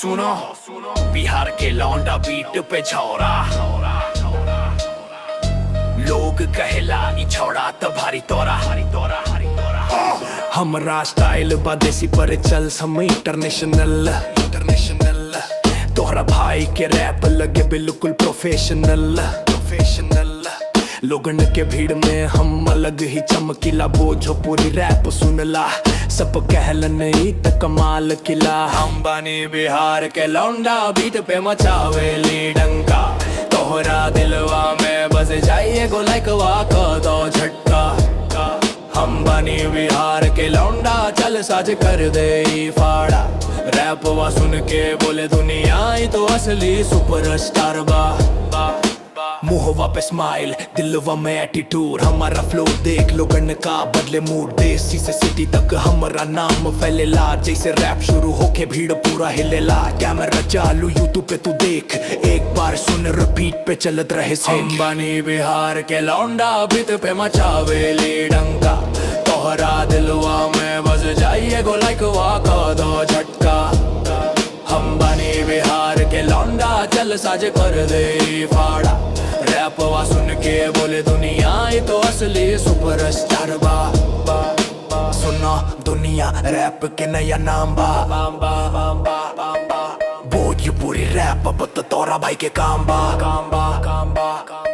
सुनो बिहार के लौंडा बीट पे छौरा, लोग कहेला ई छौड़ा त भारी तोरा। हमरा स्टाइल बा देसी पर चल सम इंटरनेशनल। तोहरा भाई के रैप लगे बिल्कुल प्रोफेशनल। लोगन के भीड़ में हम अलग ही चमकीला, बोझो पूरी रैप सुनला सब कहलन ई त कमाल किला। हम बानी बिहार के लौंडा बीट पे मचावेली डंका, तोहरा दिलवा में बस जाइए गो लाइकवा का दो झटका। हम बानी बिहार के लौंडा चल साज कर दे ई फाड़ा, रैप वा सुन के बोले दुनिया ई तो असली सुपरस्टार बा। मुहवा पे स्माइल दिलवा में एटीट्यूड, हमारा फ्लो देख लोगन का बदले मूड। देसी से सिटी तक हमारा नाम फैलेला, जैसे रैप शुरू होके भीड़ पूरा हिलेला। कैमरा चालू यूट्यूब पे तू देख, एक बार सुन रिपीट पे चलत रहे से। हम बानी बिहार के लौंडा बीट पे मचावेली डंका, तोहरा दिलवा में बस जाइए गो लाइकवा का दो झटका। हम बानी बिहार के लौंडा चल साज कर दे फाड़ा, रैप वा सुन के बोले दुनिया ये तो असली सुपरस्टार बा। सुनो दुनिया रैप के नया नाम बा, भोजपुरी रैप अब तो तोरा भाई के काम बा।